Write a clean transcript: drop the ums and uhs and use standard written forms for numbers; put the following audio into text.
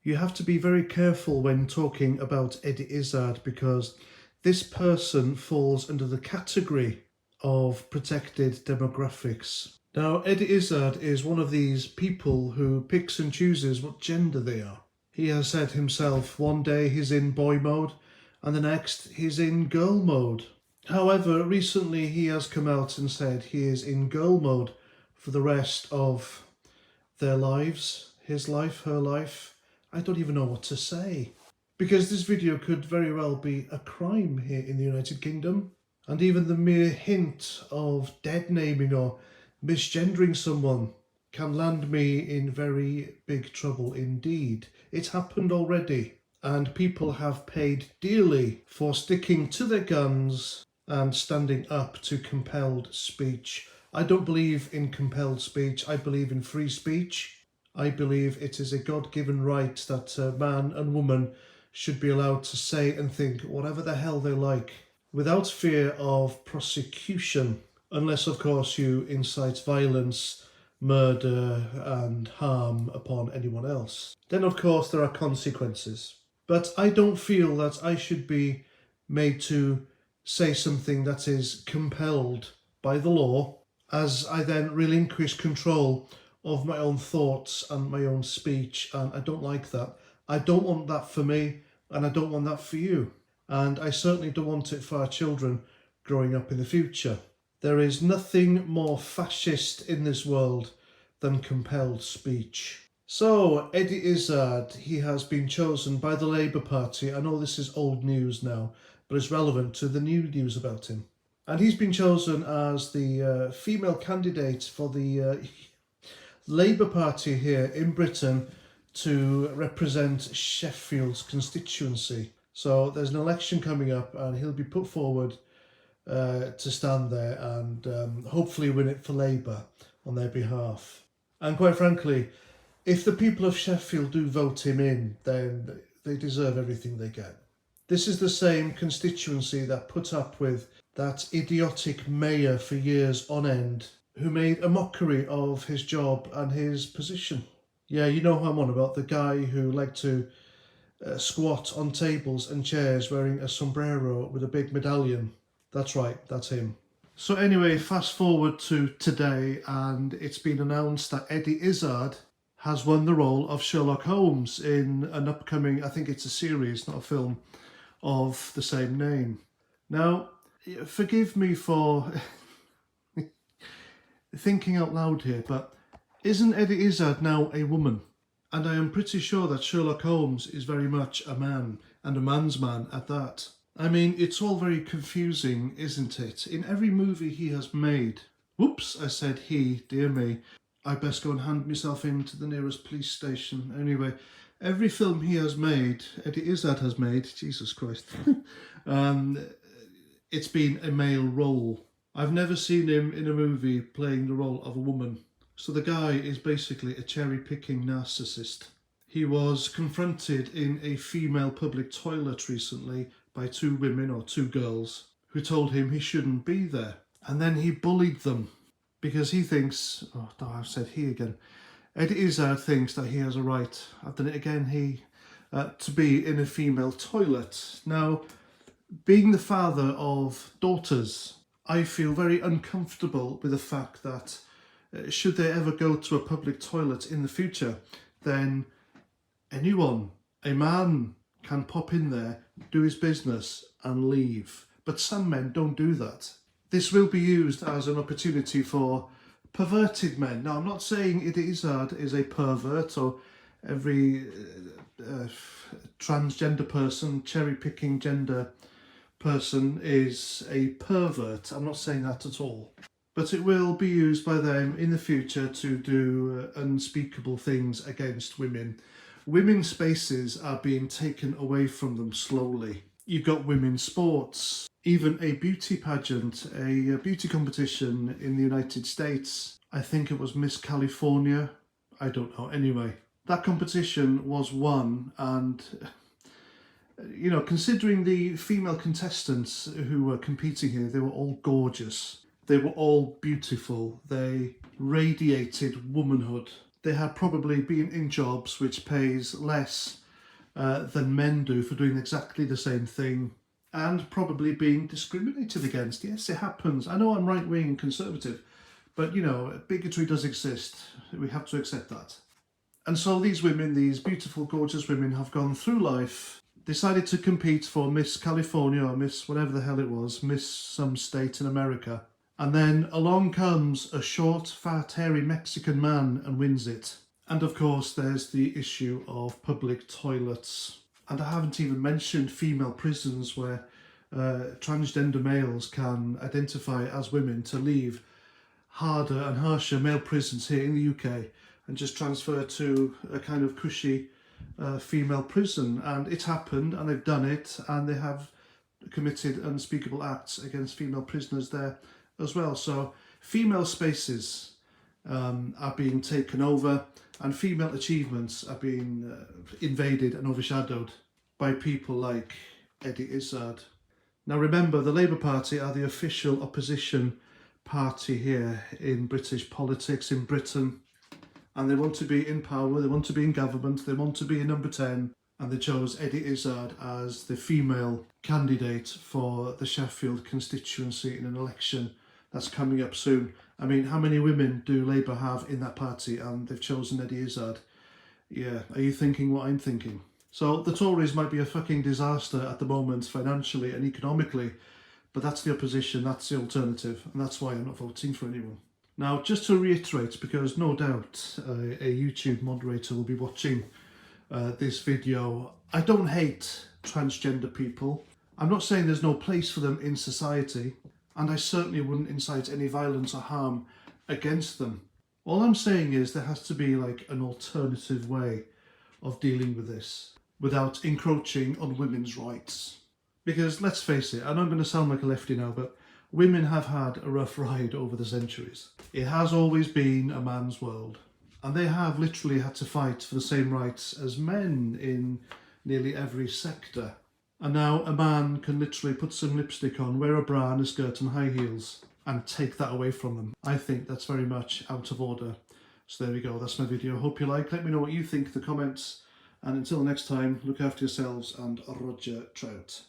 You have to be very careful when talking about Eddie Izzard because this person falls under the category of protected demographics. Now, Eddie Izzard is one of these people who picks and chooses what gender they are. He has said himself one day he's in boy mode and the next he's in girl mode. However, recently he has come out and said he is in girl mode for the rest of their lives, his life, her life. I don't even know what to say. Because this video could very well be a crime here in the United Kingdom. And even the mere hint of dead naming or misgendering someone can land me in very big trouble indeed. It's happened already. And people have paid dearly for sticking to their guns and standing up to compelled speech. I don't believe in compelled speech. I believe in free speech. I believe it is a God-given right that man and woman should be allowed to say and think whatever the hell they like without fear of prosecution, unless of course you incite violence, murder and harm upon anyone else. Then of course there are consequences. But I don't feel that I should be made to say something that is compelled by the law, as I then relinquish control of my own thoughts and my own speech, and I don't like that. I don't want that for me, and I don't want that for you. And I certainly don't want it for our children growing up in the future. There is nothing more fascist in this world than compelled speech. So, Eddie Izzard, he has been chosen by the Labour Party. I know this is old news now, but it's relevant to the new news about him. And he's been chosen as the female candidate for the Labour Party here in Britain to represent Sheffield's constituency. So there's an election coming up and he'll be put forward to stand there and hopefully win it for Labour on their behalf. And quite frankly, if the people of Sheffield do vote him in, then they deserve everything they get. This is the same constituency that put up with that idiotic mayor for years on end, who made a mockery of his job and his position. Yeah, you know who I'm on about, the guy who liked to squat on tables and chairs wearing a sombrero with a big medallion. That's right, that's him. So anyway, fast forward to today and it's been announced that Eddie Izzard has won the role of Sherlock Holmes in an upcoming, I think it's a series, not a film, of the same name. Now, forgive me for thinking out loud here, but isn't Eddie Izzard now a woman? And I am pretty sure that Sherlock Holmes is very much a man, and a man's man at that. I mean, it's all very confusing, isn't it? In every movie he has made... Whoops, I said he, dear me. I best go and hand myself in to the nearest police station. Anyway, every film he has made, Eddie Izzard has made, Jesus Christ, it's been a male role. I've never seen him in a movie playing the role of a woman. So the guy is basically a cherry-picking narcissist. He was confronted in a female public toilet recently by two women or two girls who told him he shouldn't be there. And then he bullied them because he thinks, oh no, I've said he again. Eddie Izzard thinks that he has a right, I've done it again, to be in a female toilet. Now, being the father of daughters, I feel very uncomfortable with the fact that should they ever go to a public toilet in the future, then anyone, a man, can pop in there, do his business and leave. But some men don't do that. This will be used as an opportunity for perverted men. Now, I'm not saying Eddie Izzard is a pervert or every transgender person, cherry-picking gender person is a pervert. I'm not saying that at all. But it will be used by them in the future to do unspeakable things against women. Women's spaces are being taken away from them slowly. You've got women's sports, even a beauty pageant, a beauty competition in the United States. I think it was Miss California. I don't know. Anyway, that competition was won and, you know, considering the female contestants who were competing here, they were all gorgeous. They were all beautiful. They radiated womanhood. they have probably been in jobs which pays less than men do for doing exactly the same thing, and probably being discriminated against. Yes, it happens. I know I'm right-wing and conservative, but you know, bigotry does exist. We have to accept that. And so these women, these beautiful, gorgeous women, have gone through life, decided to compete for Miss California or Miss whatever the hell it was, Miss some state in America. And then along comes a short, fat, hairy Mexican man and wins it. And of course, there's the issue of public toilets. And I haven't even mentioned female prisons where transgender males can identify as women to leave harder and harsher male prisons here in the UK and just transfer to a kind of cushy female prison. And it's happened, and they've done it, and they have committed unspeakable acts against female prisoners there as well. So female spaces are being taken over, and female achievements are being invaded and overshadowed by people like Eddie Izzard. Now remember, the Labour Party are the official opposition party here in British politics, in Britain, and they want to be in power, they want to be in government, they want to be in number 10, and they chose Eddie Izzard as the female candidate for the Sheffield constituency in an election that's coming up soon. I mean, how many women do Labour have in that party? And they've chosen Eddie Izzard. Yeah, are you thinking what I'm thinking? So the Tories might be a fucking disaster at the moment, financially and economically, but that's the opposition, that's the alternative, and that's why I'm not voting for anyone. Now, just to reiterate, because no doubt a YouTube moderator will be watching this video, I don't hate transgender people. I'm not saying there's no place for them in society, and I certainly wouldn't incite any violence or harm against them. All I'm saying is there has to be like an alternative way of dealing with this without encroaching on women's rights. Because let's face it, and I'm going to sound like a lefty now, but women have had a rough ride over the centuries. It has always been a man's world, and they have literally had to fight for the same rights as men in nearly every sector. And now a man can literally put some lipstick on, wear a bra and a skirt and high heels, and take that away from them. I think that's very much out of order. So there we go, that's my video. Hope you like. Let me know what you think in the comments. And until next time, look after yourselves, and Roger Trout.